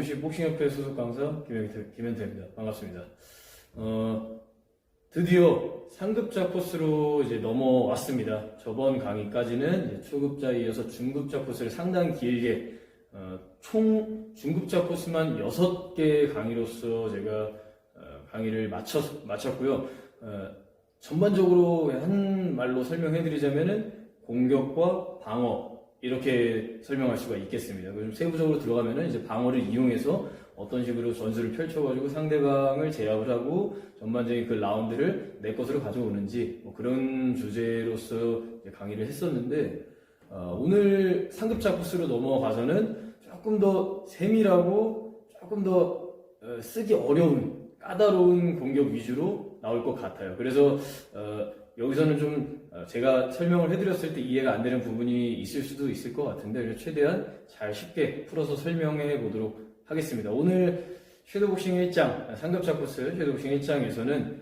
모실 복싱협회 소속 강사 김현태입니다. 반갑습니다. 드디어 상급자 코스로 이제 넘어왔습니다. 저번 강의까지는 이제 초급자에 이어서 중급자 코스를 상당히 길게, 총 중급자 코스만 6개 강의로서 제가 강의를 마쳤고요. 전반적으로 한 말로 설명해드리자면은 공격과 방어, 이렇게 설명할 수가 있겠습니다. 좀 세부적으로 들어가면은 이제 방어를 이용해서 어떤 식으로 전술을 펼쳐가지고 상대방을 제압을 하고 전반적인 그 라운드를 내 것으로 가져오는지, 뭐 그런 주제로서 강의를 했었는데, 오늘 상급자 코스로 넘어가서는 조금 더 세밀하고 조금 더 쓰기 어려운 까다로운 공격 위주로 나올 것 같아요. 그래서 여기서는 좀 제가 설명을 해드렸을 때 이해가 안 되는 부분이 있을 수도 있을 것 같은데, 최대한 잘 쉽게 풀어서 설명해 보도록 하겠습니다. 오늘 섀도우복싱 1장, 상급자 코스 섀도우복싱 1장에서는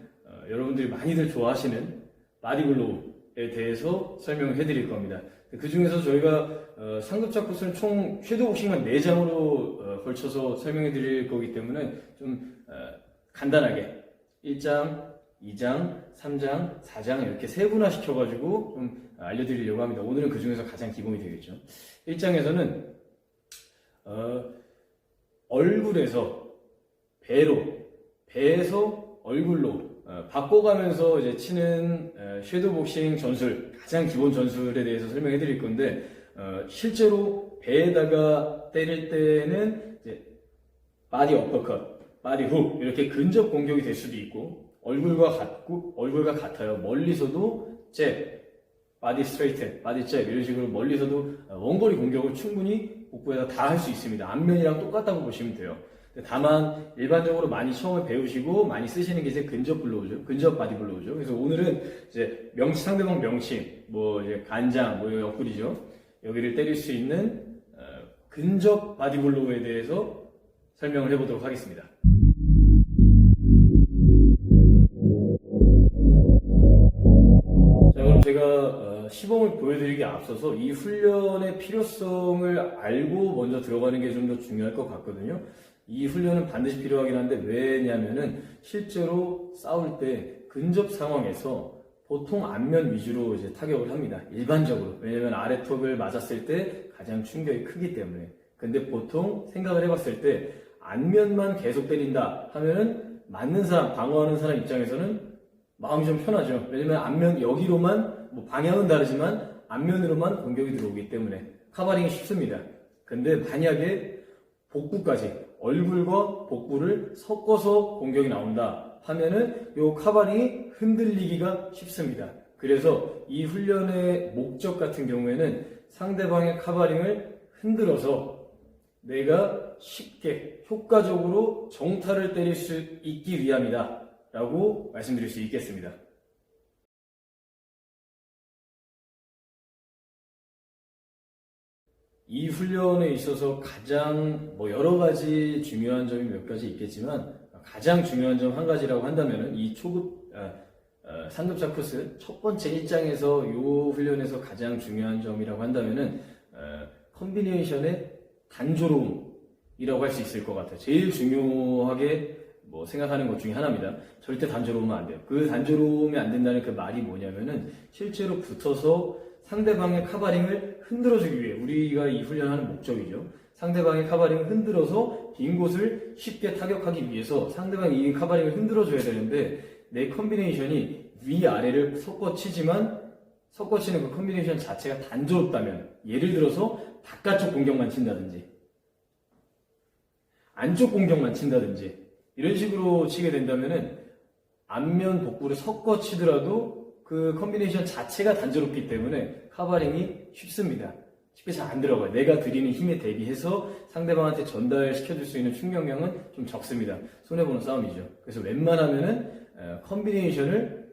여러분들이 많이들 좋아하시는 바디블로우에 대해서 설명을 해드릴 겁니다. 그 중에서 저희가 상급자 코스는 총 섀도우복싱만 4장으로 걸쳐서 설명해 드릴 거기 때문에 좀 간단하게 1장, 2장, 3장, 4장 이렇게 세분화 시켜가지고 좀 알려드리려고 합니다. 오늘은 그 중에서 가장 기본이 되겠죠. 1장에서는 얼굴에서 배에서 얼굴로 바꿔가면서 이제 치는 섀도우복싱 전술, 가장 기본 전술에 대해서 설명해 드릴 건데, 실제로 배에다가 때릴 때는 이제 바디 어퍼컷, 바디 훅, 이렇게 근접 공격이 될 수도 있고, 얼굴과 같아요. 멀리서도 잽, 바디 스트레이트, 바디 잽, 이런 식으로 멀리서도 원거리 공격을 충분히 복부에다 다 할 수 있습니다. 앞면이랑 똑같다고 보시면 돼요. 다만 일반적으로 많이 처음에 배우시고 많이 쓰시는 게 이제 근접 블로우죠. 근접 바디 블로우죠. 그래서 오늘은 이제 상대방 명치, 뭐 이제 간장, 뭐 옆구리죠. 여기를 때릴 수 있는 근접 바디 블로우에 대해서 설명을 해보도록 하겠습니다. 자, 그럼 제가 시범을 보여드리기에 앞서서 이 훈련의 필요성을 알고 먼저 들어가는 게 좀 더 중요할 것 같거든요. 이 훈련은 반드시 필요하긴 한데, 왜냐면은 실제로 싸울 때 근접 상황에서 보통 앞면 위주로 이제 타격을 합니다. 일반적으로. 왜냐면 아래턱을 맞았을 때 가장 충격이 크기 때문에. 근데 보통 생각을 해봤을 때 앞면만 계속 때린다 하면은 맞는 사람, 방어하는 사람 입장에서는 마음이 좀 편하죠. 왜냐면 앞면 여기로만, 뭐 방향은 다르지만 앞면으로만 공격이 들어오기 때문에 커버링이 쉽습니다. 근데 만약에 복부까지, 얼굴과 복부를 섞어서 공격이 나온다 하면은 요 커버링이 흔들리기가 쉽습니다. 그래서 이 훈련의 목적 같은 경우에는 상대방의 커버링을 흔들어서 내가 쉽게 효과적으로 정타를 때릴 수 있기 위함이다 라고 말씀드릴 수 있겠습니다. 이 훈련에 있어서 가장 여러 가지 중요한 점이 몇 가지 있겠지만, 가장 중요한 점 한 가지라고 한다면 이 상급자 코스 첫 번째 1장에서 이 훈련에서 가장 중요한 점이라고 한다면은 컨비네이션의 단조로움이라고 할 수 있을 것 같아요. 제일 중요하게 생각하는 것 중에 하나입니다. 절대 단조로우면 안 돼요. 그 단조로움이 안 된다는 그 말이 뭐냐면은 실제로 붙어서 상대방의 커버링을 흔들어주기 위해, 우리가 이 훈련하는 목적이죠. 상대방의 커버링을 흔들어서 빈 곳을 쉽게 타격하기 위해서 상대방이 이 커버링을 흔들어줘야 되는데, 내 컨비네이션이 위아래를 섞어치지만 섞어치는 그 컨비네이션 자체가 단조롭다면, 예를 들어서 바깥쪽 공격만 친다든지 안쪽 공격만 친다든지 이런 식으로 치게 된다면은 앞면 복부를 섞어 치더라도 그 컨비네이션 자체가 단조롭기 때문에 커버링이 쉽습니다. 쉽게 잘 안 들어가요. 내가 드리는 힘에 대비해서 상대방한테 전달시켜줄 수 있는 충격량은 좀 적습니다. 손해보는 싸움이죠. 그래서 웬만하면은 컨비네이션을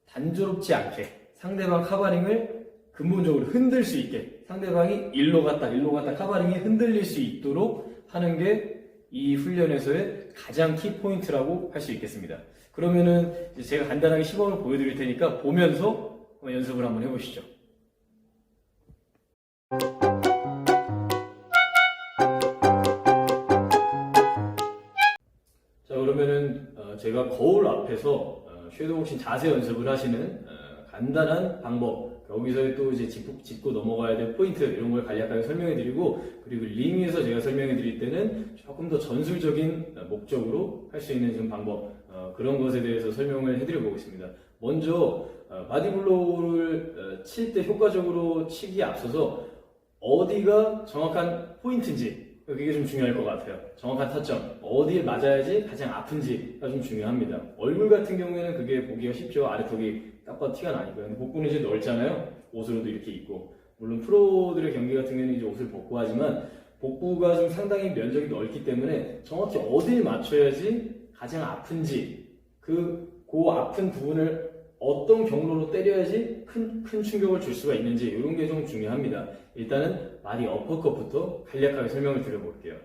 단조롭지 않게 상대방 커버링을 근본적으로 흔들 수 있게, 상대방이 일로 갔다 커버링이 흔들릴 수 있도록 하는 게 이 훈련에서의 가장 키포인트라고 할 수 있겠습니다. 그러면은 제가 간단하게 시범을 보여드릴 테니까 보면서 연습을 한번 해보시죠. 제가 거울 앞에서 섀도우복싱 자세 연습을 하시는 간단한 방법, 여기서 또 이제 짚고 넘어가야 될 포인트 이런 걸 간략하게 설명해 드리고, 그리고 링에서 제가 설명해 드릴 때는 조금 더 전술적인 목적으로 할 수 있는 좀 방법, 그런 것에 대해서 설명을 해 드려 보겠습니다. 먼저 바디블로우를 칠 때 효과적으로 치기에 앞서서 어디가 정확한 포인트인지, 그게 좀 중요할 것 같아요. 정확한 타점, 어디에 맞아야지 가장 아픈지가 좀 중요합니다. 얼굴 같은 경우에는 그게 보기가 쉽죠. 아래턱이 딱 봐도 티가 나니까요. 근데 복부는 이제 넓잖아요. 옷으로도 이렇게 입고. 물론 프로들의 경기 같은 경우에는 이제 옷을 벗고 하지만, 복부가 좀 상당히 면적이 넓기 때문에 정확히 어디를 맞춰야지 가장 아픈지, 그 아픈 부분을 어떤 경로로 때려야지 큰 충격을 줄 수가 있는지, 이런 게 좀 중요합니다. 일단은 바디 어퍼컷부터 간략하게 설명을 드려볼게요.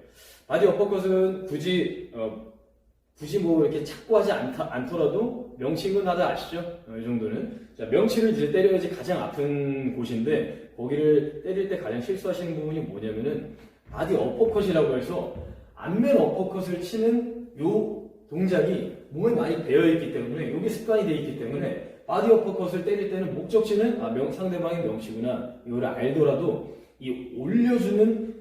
바디 어퍼컷은 굳이 뭐 이렇게 찾고 하지 않더라도 명치인 건 다들 아시죠? 이 정도는. 자, 명치를 이제 때려야지 가장 아픈 곳인데, 거기를 때릴 때 가장 실수하시는 부분이 뭐냐면은 바디 어퍼컷이라고 해서 안면 어퍼컷을 치는 요 동작이 몸에 많이 배어있기 때문에, 이게 습관이 되어 있기 때문에 바디 어퍼컷을 때릴 때는 목적지는 상대방의 명치구나 이거를 알더라도 이 올려주는,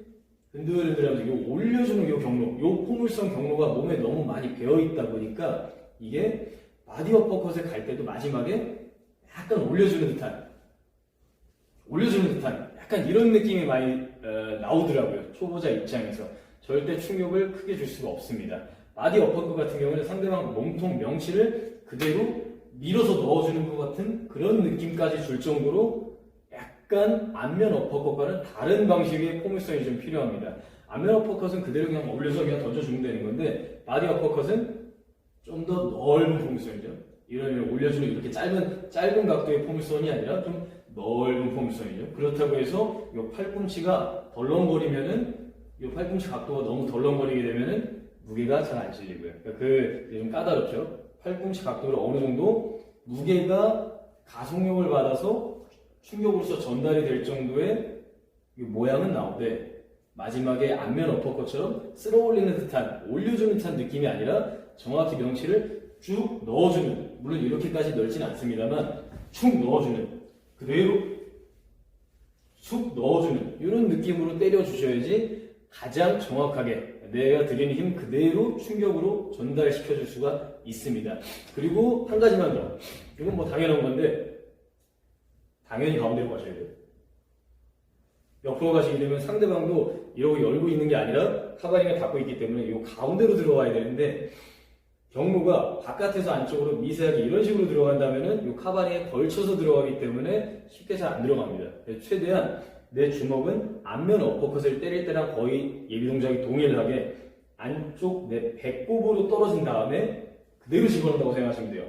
흔들흔들하면서 이 올려주는 이 경로, 이 포물선 경로가 몸에 너무 많이 배어있다 보니까 이게 바디 어퍼컷을 갈 때도 마지막에 약간 올려주는 듯한 약간 이런 느낌이 많이 나오더라고요. 초보자 입장에서. 절대 충격을 크게 줄 수가 없습니다. 바디 어퍼컷 같은 경우는 상대방 몸통 명치를 그대로 밀어서 넣어주는 것 같은 그런 느낌까지 줄 정도로 약간 안면 어퍼컷과는 다른 방식의 포물선이 좀 필요합니다. 안면 어퍼컷은 그대로 그냥 올려서 그냥 던져주면 되는 건데, 바디 어퍼컷은 좀 더 넓은 포물선이죠. 이런 올려주는 이렇게 짧은 각도의 포물선이 아니라 좀 넓은 포물선이죠. 그렇다고 해서 이 팔꿈치가 덜렁거리면은, 이 팔꿈치 각도가 너무 덜렁거리게 되면은 무게가 잘 안 실리고요. 그러니까 좀 까다롭죠. 팔꿈치 각도를 어느 정도 무게가 가속력을 받아서 충격으로서 전달이 될 정도의 모양은 나오되, 마지막에 안면 어퍼컷처럼 쓸어 올리는 듯한, 올려주는 듯한 느낌이 아니라 정확히 명치를 쭉 넣어주는, 물론 이렇게까지 넓진 않습니다만 쭉 넣어주는, 그대로 쑥 넣어주는 이런 느낌으로 때려주셔야지 가장 정확하게 내가 드리는 힘 그대로 충격으로 전달시켜줄 수가 있습니다. 그리고 한 가지만 더, 이건 뭐 당연한 건데, 당연히 가운데로 가셔야 돼요. 옆으로 가시게 되면 상대방도 이러고 열고 있는 게 아니라 카바링을 닫고 있기 때문에 이 가운데로 들어와야 되는데, 경로가 바깥에서 안쪽으로 미세하게 이런 식으로 들어간다면은 이 카바링에 걸쳐서 들어가기 때문에 쉽게 잘 안 들어갑니다. 최대한 내 주먹은 안면 어퍼컷을 때릴 때랑 거의 예비 동작이 동일하게 안쪽 내 배꼽으로 떨어진 다음에 그대로 집어넣는다고 생각하시면 돼요.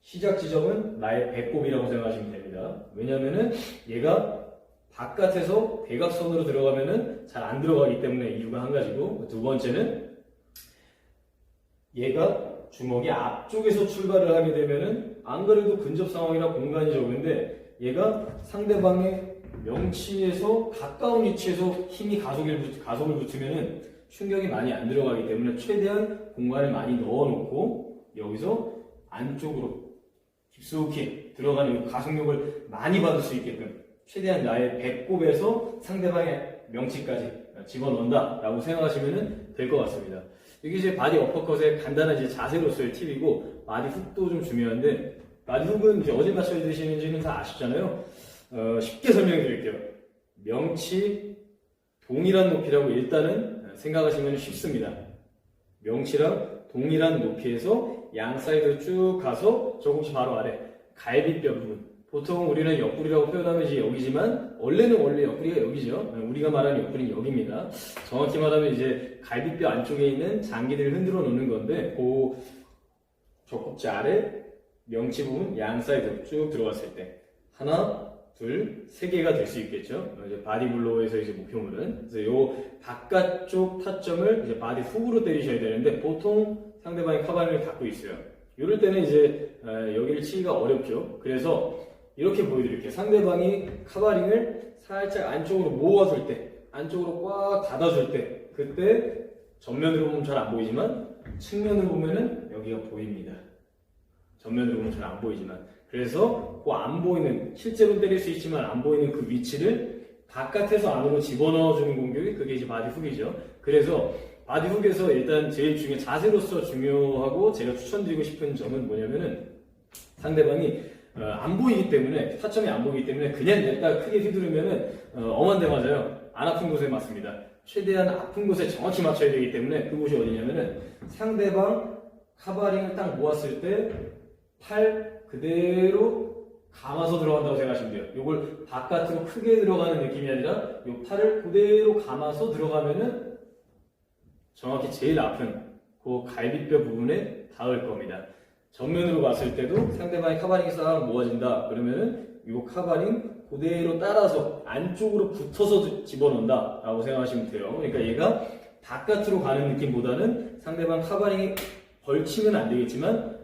시작 지점은 나의 배꼽이라고 생각하시면 됩니다. 왜냐면은 얘가 바깥에서 대각선으로 들어가면은 잘 안 들어가기 때문에 이유가 한 가지고, 두 번째는 얘가 주먹이 앞쪽에서 출발을 하게 되면은 안 그래도 근접 상황이라 공간이 적은데, 얘가 상대방의 명치에서 가까운 위치에서 힘이 가속을 붙으면은 충격이 많이 안 들어가기 때문에 최대한 공간을 많이 넣어놓고 여기서 안쪽으로 깊숙이 들어가는 가속력을 많이 받을 수 있게끔 최대한 나의 배꼽에서 상대방의 명치까지 집어넣는다 라고 생각하시면 될 것 같습니다. 이게 이제 바디 어퍼컷의 간단한 이제 자세로서의 팁이고, 바디 훅도 좀 중요한데, 바디 훅은 이제 어디 맞춰야 되시는지는 다 아시잖아요. 쉽게 설명해 드릴게요. 명치 동일한 높이라고 일단은 생각하시면 쉽습니다. 명치랑 동일한 높이에서 양 사이드로 쭉 가서 조금씩 바로 아래 갈비뼈 부분, 보통 우리는 옆구리라고 표현하면 이제 여기지만 원래 옆구리가 여기죠. 우리가 말하는 옆구리는 여기입니다. 정확히 말하면 이제 갈비뼈 안쪽에 있는 장기들을 흔들어 놓는 건데, 그 젖꼭지 아래 명치 부분 양 사이드로 쭉 들어갔을 때 하나, 둘, 세 개가 될 수 있겠죠. 이제 바디블로우에서 이제 목표물은. 그래서 요 바깥쪽 타점을 이제 바디 훅으로 때리셔야 되는데, 보통 상대방이 카바링을 닫고 있어요. 이럴 때는 이제 여기를 치기가 어렵죠. 그래서 이렇게 보여드릴게요. 상대방이 카바링을 살짝 안쪽으로 모아줄 때, 안쪽으로 꽉 닫아줄 때, 그때 전면으로 보면 잘 안 보이지만 측면으로 보면은 여기가 보입니다. 전면으로 보면 잘 안 보이지만. 그래서 그 안 보이는, 실제로 때릴 수 있지만 안 보이는 그 위치를 바깥에서 안으로 집어넣어주는 공격이 그게 이제 바디훅이죠. 그래서 바디훅에서 일단 제일 자세로서 중요하고 제가 추천드리고 싶은 점은 뭐냐면은 상대방이 안 보이기 때문에, 타점이 안 보이기 때문에 그냥 냈다가 크게 휘두르면은 엄한 데 맞아요. 안 아픈 곳에 맞습니다. 최대한 아픈 곳에 정확히 맞춰야 되기 때문에 그곳이 어디냐면은 상대방 카바링을 딱 모았을 때 팔 그대로 감아서 들어간다고 생각하시면 돼요. 이걸 바깥으로 크게 들어가는 느낌이 아니라 이 팔을 그대로 감아서 들어가면은 정확히 제일 아픈 그 갈비뼈 부분에 닿을 겁니다. 정면으로 봤을 때도 상대방의 카바링이 싹 모아진다. 그러면은 이 카바링 그대로 따라서 안쪽으로 붙어서 집어넣는다 라고 생각하시면 돼요. 그러니까 얘가 바깥으로 가는 느낌보다는 상대방 카바링이 걸치면 안 되겠지만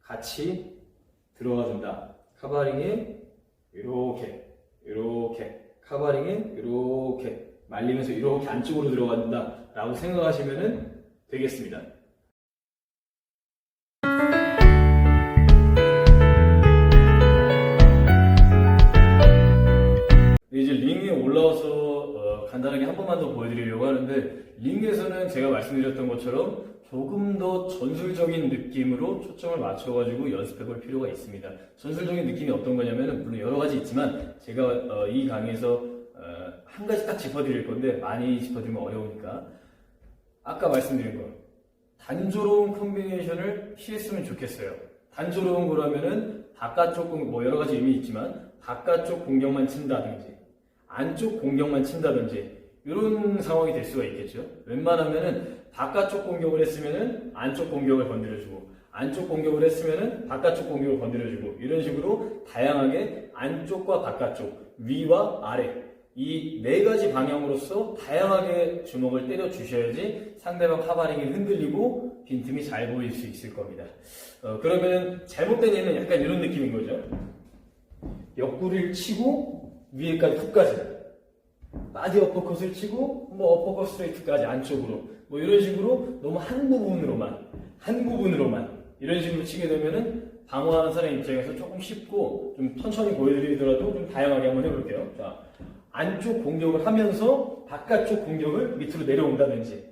같이 들어가준다. 카바링에 이렇게 카바링에 이렇게 말리면서 이렇게 안쪽으로 들어간다 라고 생각하시면 되겠습니다. 이제 링에 올라와서 간단하게 한 번만 더 보여드리려고 하는데, 링에서는 제가 말씀드렸던 것처럼 조금 더 전술적인 느낌으로 초점을 맞춰가지고 연습해 볼 필요가 있습니다. 전술적인 느낌이 어떤 거냐면은, 물론 여러 가지 있지만 제가 이 강의에서 한 가지 딱 짚어드릴 건데, 많이 짚어드리면 어려우니까 아까 말씀드린 거, 단조로운 콤비네이션을 피했으면 좋겠어요. 단조로운 거라면은 바깥쪽 뭐 여러 가지 의미 있지만 바깥쪽 공격만 친다든지 안쪽 공격만 친다든지 이런 상황이 될 수가 있겠죠. 웬만하면은 바깥쪽 공격을 했으면은 안쪽 공격을 건드려주고, 안쪽 공격을 했으면은 바깥쪽 공격을 건드려주고, 이런 식으로 다양하게 안쪽과 바깥쪽, 위와 아래, 이 네 가지 방향으로서 다양하게 주먹을 때려 주셔야지 상대방 카바링이 흔들리고 빈틈이 잘 보일 수 있을 겁니다. 그러면 잘못된 예는 약간 이런 느낌인 거죠. 옆구리를 치고 위에까지 훅까지, 바디 어퍼컷을 치고 뭐 어퍼컷 스트레이트까지 안쪽으로, 뭐 이런 식으로 너무 한 부분으로만 이런 식으로 치게 되면은 방어하는 사람 입장에서 조금 쉽고, 좀 천천히 보여드리더라도 좀 다양하게 한번 해볼게요. 자, 안쪽 공격을 하면서 바깥쪽 공격을 밑으로 내려온다든지,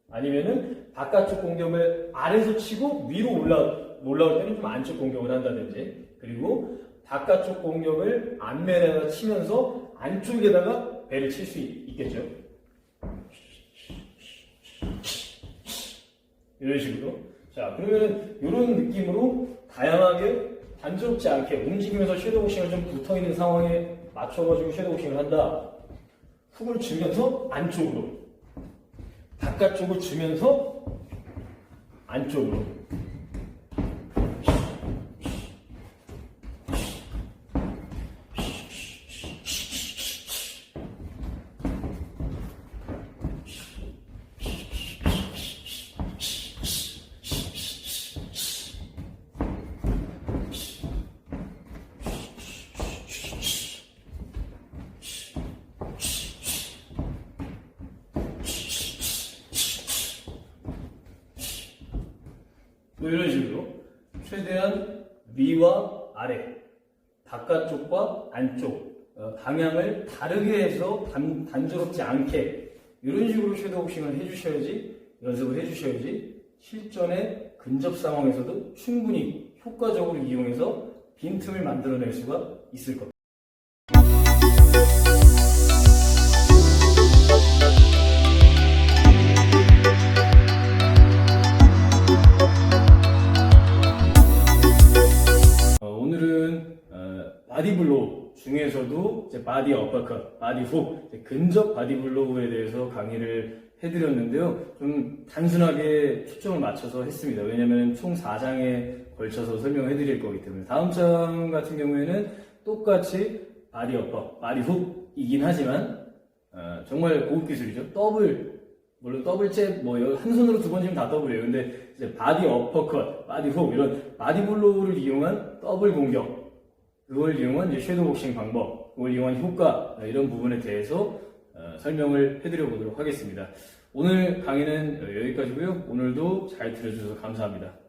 아니면은 바깥쪽 공격을 아래에서 치고 위로 올라올 때는 좀 안쪽 공격을 한다든지, 그리고 바깥쪽 공격을 앞면에다가 치면서 안쪽에다가 배를 칠 수 있겠죠. 이런 식으로. 자, 그러면은 이런 느낌으로 다양하게 단조롭지 않게 움직이면서 섀도우복싱을 좀 붙어있는 상황에 맞춰가지고 섀도우복싱을 한다. 훅을 주면서 안쪽으로, 바깥쪽을 주면서 안쪽으로. 뭐 이런 식으로 최대한 위와 아래, 바깥쪽과 안쪽 방향을 다르게 해서 단조롭지 않게 이런 식으로 섀도우복싱을 해주셔야지, 연습을 해주셔야지 실전의 근접 상황에서도 충분히 효과적으로 이용해서 빈틈을 만들어낼 수가 있을 겁니다. 오늘은 바디블로우 중에서도 이제 바디 어퍼컷, 바디 훅, 근접 바디블로우에 대해서 강의를 해드렸는데요. 좀 단순하게 초점을 맞춰서 했습니다. 왜냐하면 총 4장에 걸쳐서 설명을 해드릴 거기 때문에. 다음 장 같은 경우에는 똑같이 바디 어퍼, 바디 훅이긴 하지만 정말 고급 기술이죠. 물론 더블 잽, 뭐 한 손으로 두 번 치면 다 더블이에요. 근데 이제 바디 어퍼컷, 바디 훅 이런 바디블로우를 이용한 더블 공격, 그걸 이용한 이제 섀도우복싱 방법, 그걸 이용한 효과, 이런 부분에 대해서 설명을 해드려 보도록 하겠습니다. 오늘 강의는 여기까지고요. 오늘도 잘 들어주셔서 감사합니다.